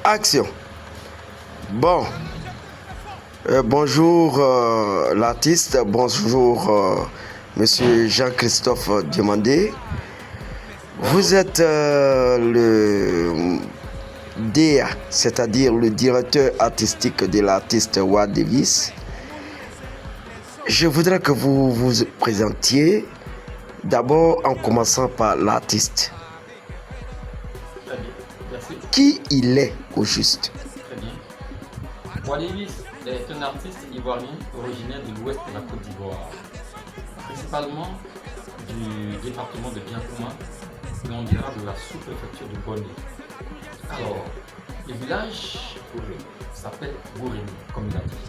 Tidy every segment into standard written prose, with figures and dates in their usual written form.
Action. Bon, bonjour l'artiste, bonjour monsieur Jean-Christophe Diomandé. Vous êtes le DA, c'est-à-dire le directeur artistique de l'artiste Wad Davis. Je voudrais que vous vous présentiez d'abord en commençant par l'artiste. Très bien, merci. Qui il est au juste? Très bien. Wad Davis est un artiste ivoirien originaire de l'ouest de la Côte d'Ivoire, principalement du département de Biancouma, et on dira de la sous-préfecture de Bonny. Alors, le village s'appelle Gourémy, comme il a dit.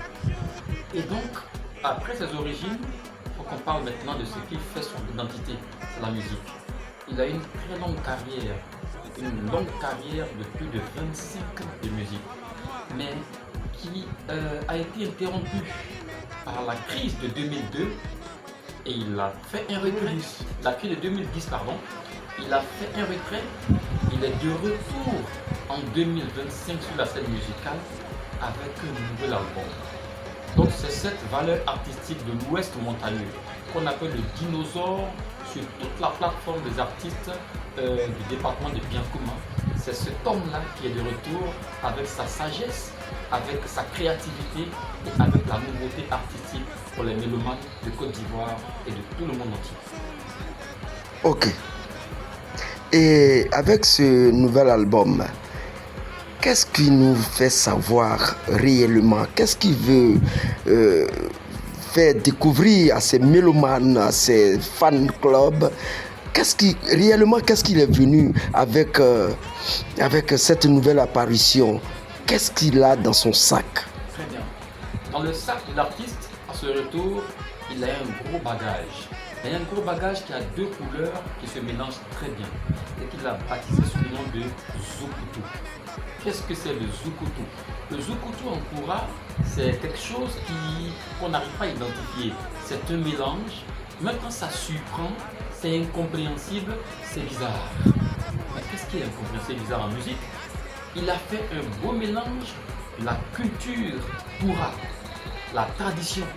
Et donc, après ses origines, il faut qu'on parle maintenant de ce qui fait son identité, c'est la musique. Il a une très longue carrière, de plus de 25 ans de musique, mais qui a été interrompue par la crise de 2002 et il a fait un retrait. La crise de 2010, pardon. Il a fait un retrait. Il est de retour en 2025 sur la scène musicale avec un nouvel album. Donc c'est cette valeur artistique de l'Ouest montagneux qu'on appelle le dinosaure sur toute la plateforme des artistes du département de Biancouma. C'est cet homme-là qui est de retour avec sa sagesse, avec sa créativité et avec la nouveauté artistique pour les mélomanes de Côte d'Ivoire et de tout le monde entier. Ok. Et avec ce nouvel album, qu'est-ce qui nous fait savoir réellement? Qu'est-ce qu'il veut faire découvrir à ces mélomanes, à ces fan clubs? Qu'est-ce qu'il est venu avec, avec cette nouvelle apparition? Qu'est-ce qu'il a dans son sac? Très bien. Dans le sac de l'artiste, à ce retour, il a un gros bagage. Il y a un gros bagage qui a deux couleurs qui se mélangent très bien et qu'il a baptisé sous le nom de Zoukoutou. Qu'est-ce que c'est le Zoukoutou? Le Zoukoutou en Koura, c'est quelque chose qu'on n'arrive pas à identifier. C'est un mélange. Même quand ça surprend, c'est incompréhensible, c'est bizarre. Mais qu'est-ce qui est incompréhensible, bizarre en musique? Il a fait un beau mélange de la culture Koura, la tradition,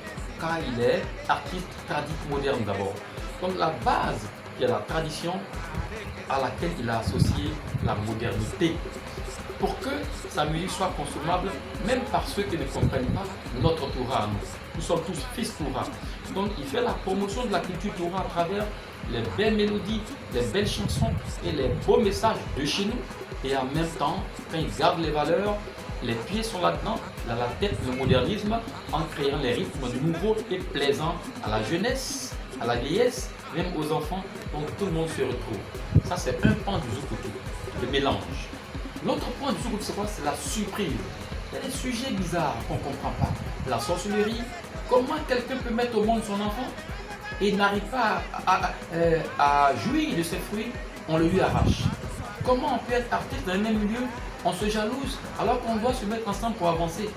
car il est artiste tradit moderne d'abord. Donc la base qui est la tradition à laquelle il a associé la modernité pour que sa musique soit consommable même par ceux qui ne comprennent pas notre Toura à nous. Nous sommes tous fils Toura. Donc il fait la promotion de la culture Toura à travers les belles mélodies, les belles chansons et les beaux messages de chez nous. Et en même temps, quand il garde les valeurs, les pieds sont là-dedans, dans la tête, le modernisme, en créant les rythmes nouveaux et plaisants à la jeunesse, à la vieillesse, même aux enfants, donc tout le monde se retrouve. Ça, c'est un pan du Zoukoutou, le mélange. L'autre point du Zoukoutou, c'est quoi? C'est la surprise. Il y a des sujets bizarres qu'on ne comprend pas. La sorcellerie, comment quelqu'un peut mettre au monde son enfant et n'arrive pas à jouir de ses fruits, on le lui arrache. Comment on peut être artiste dans le même milieu? On se jalouse alors qu'on doit se mettre ensemble pour avancer.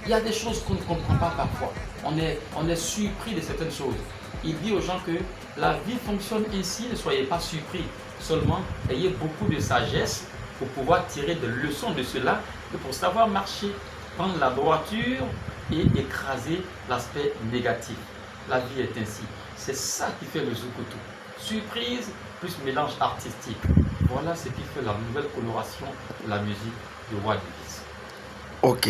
Il y a des choses qu'on ne comprend pas parfois. On est surpris de certaines choses. Il dit aux gens que la vie fonctionne ainsi, ne soyez pas surpris. Seulement, ayez beaucoup de sagesse pour pouvoir tirer des leçons de cela et pour savoir marcher, prendre la droiture et écraser l'aspect négatif. La vie est ainsi. C'est ça qui fait le Zoukoutou. Surprise plus mélange artistique. Voilà ce qui fait la nouvelle coloration de la musique de Wad Davis. Ok.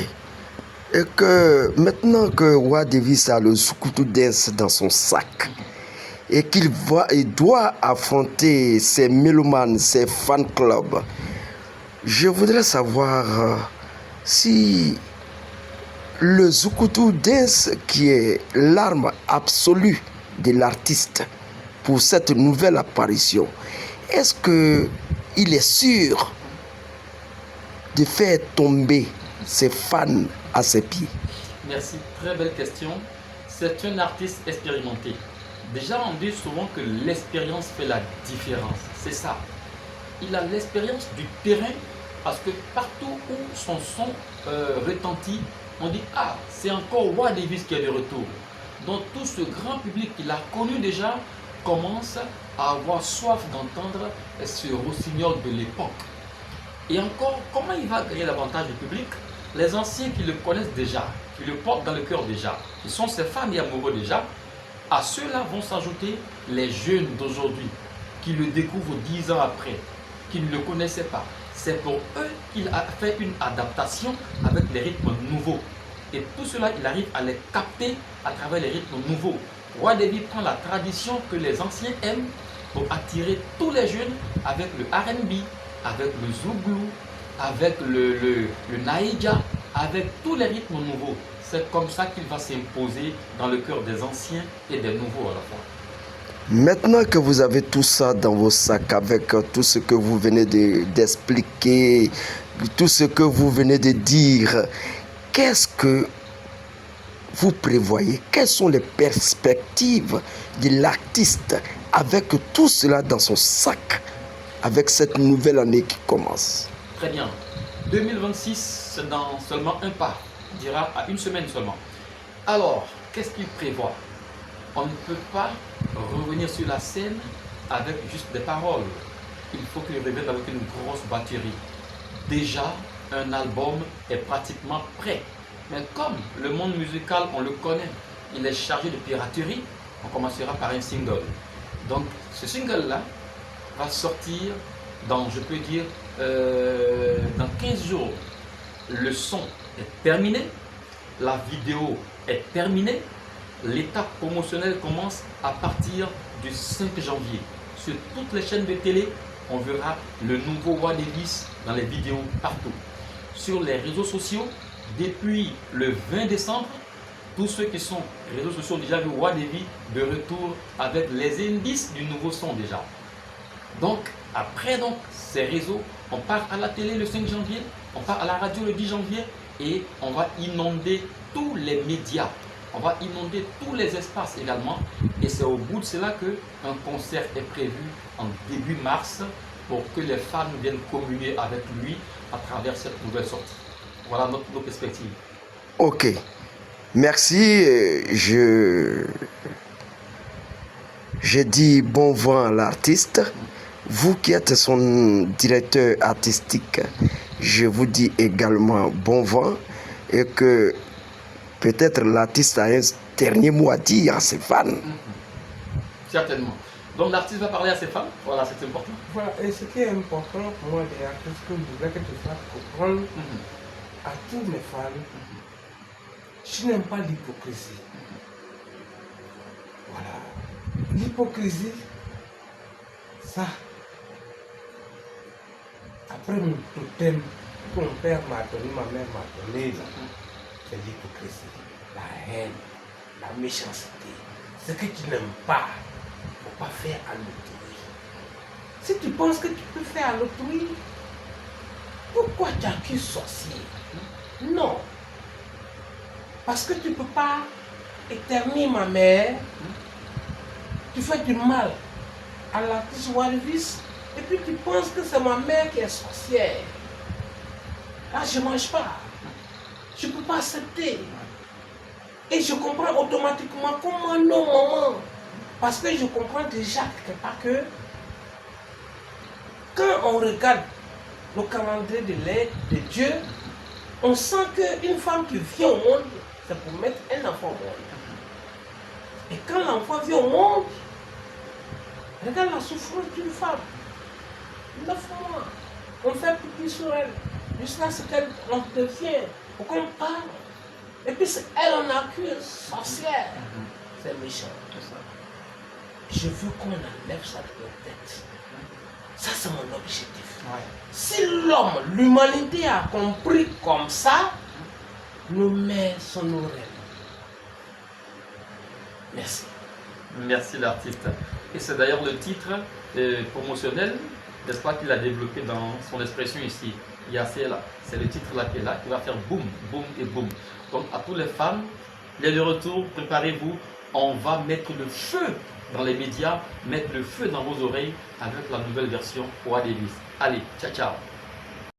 Et que maintenant que Wad Davis a le Zoukoutou Dance dans son sac et qu'il doit affronter ses mélomanes, ses fan clubs, je voudrais savoir si le Zoukoutou Dance, qui est l'arme absolue de l'artiste pour cette nouvelle apparition, est-ce qu'il est sûr de faire tomber ses fans à ses pieds? Merci, très belle question. C'est un artiste expérimenté. Déjà, on dit souvent que l'expérience fait la différence. C'est ça. Il a l'expérience du terrain parce que partout où son son retentit, on dit « Ah, c'est encore Wad Davis qui est de retour ». Donc tout ce grand public qu'il a connu déjà commence à avoir soif d'entendre ce rossignol de l'époque. Et encore, comment il va gagner davantage du public? Les anciens qui le connaissent déjà, qui le portent dans le cœur déjà, qui sont ses fans et amoureux déjà, à ceux-là vont s'ajouter les jeunes d'aujourd'hui, qui le découvrent 10 ans après, qui ne le connaissaient pas. C'est pour eux qu'il a fait une adaptation avec les rythmes nouveaux. Et tout cela, il arrive à les capter à travers les rythmes nouveaux. Roi David prend la tradition que les anciens aiment pour attirer tous les jeunes avec le R&B, avec le Zouglou, avec le Naïja, avec tous les rythmes nouveaux. C'est comme ça qu'il va s'imposer dans le cœur des anciens et des nouveaux à la fois. Maintenant que vous avez tout ça dans vos sacs, avec tout ce que vous venez d'expliquer, tout ce que vous venez de dire, qu'est-ce que vous prévoyez? Quelles sont les perspectives de l'artiste avec tout cela dans son sac, avec cette nouvelle année qui commence? Très bien. 2026, c'est dans seulement un pas, on dira à une semaine seulement. Alors, qu'est-ce qu'il prévoit? On ne peut pas revenir sur la scène avec juste des paroles. Il faut qu'il revienne avec une grosse batterie. Déjà, un album est pratiquement prêt. Mais comme le monde musical, on le connaît, il est chargé de piraterie, on commencera par un single. Donc, ce single-là va sortir dans, je peux dire, dans 15 jours. Le son est terminé, la vidéo est terminée, l'étape promotionnelle commence à partir du 5 janvier. Sur toutes les chaînes de télé, on verra le nouveau Roi Davis dans les vidéos partout. Sur les réseaux sociaux, depuis le 20 décembre, tous ceux qui sont réseaux sociaux ont déjà vu Roi Davis de retour avec les indices du nouveau son déjà. Donc, après ces réseaux, on part à la télé le 5 janvier, on part à la radio le 10 janvier et on va inonder tous les médias. On va inonder tous les espaces également. Et c'est au bout de cela qu'un concert est prévu en début mars pour que les fans viennent communier avec lui à travers cette nouvelle sortie. Voilà nos perspectives. Ok. Merci. Je dis bon vent à l'artiste. Vous qui êtes son directeur artistique, je vous dis également bon vent et que peut-être l'artiste a un dernier mot à dire à ses fans. Certainement. Donc l'artiste va parler à ses fans, voilà, c'est important. Voilà, et ce qui est important pour moi des artistes, que je voudrais que tu fasses comprendre à tous mes fans, je n'aime pas l'hypocrisie. Voilà. L'hypocrisie, ça, après mon totem que mon père m'a donné, ma mère m'a donné, c'est l'hypocrisie, la haine, la méchanceté. Ce que tu n'aimes pas, il ne faut pas faire à l'autrui. Si tu penses que tu peux faire à l'autrui, pourquoi tu accuses sorcier? Non. Parce que tu ne peux pas éternuer ma mère, tu fais du mal à l'artiste Roi Davis, et puis tu penses que c'est ma mère qui est sorcière. Là, je ne mange pas. Je ne peux pas accepter. Et je comprends automatiquement comment non, maman. Parce que je comprends déjà quelque part que quand on regarde le calendrier de Dieu, on sent qu'une femme qui vient au monde, c'est pour mettre un enfant au monde. Et quand l'enfant vient au monde, regarde la souffrance d'une femme. 9 mois. On fait pipi sur elle. Jusqu'à ce qu'elle en devient. Pour qu'on parle. Et puis elle en accuse sorcière. C'est méchant. Je veux qu'on enlève ça de notre tête. Ça, c'est mon objectif. Ouais. Si l'homme, l'humanité a compris comme ça, nos mères sont nos reines. Merci. Merci l'artiste. Et c'est d'ailleurs le titre promotionnel, n'est-ce pas, qu'il a développé dans son expression ici. Yacela, c'est le titre là qui est là, qui va faire boum, boum et boum. Donc à tous les fans, il y a le retour, préparez-vous, on va mettre le feu dans les médias, mettre le feu dans vos oreilles avec la nouvelle version Roi Davis. Allez, ciao ciao.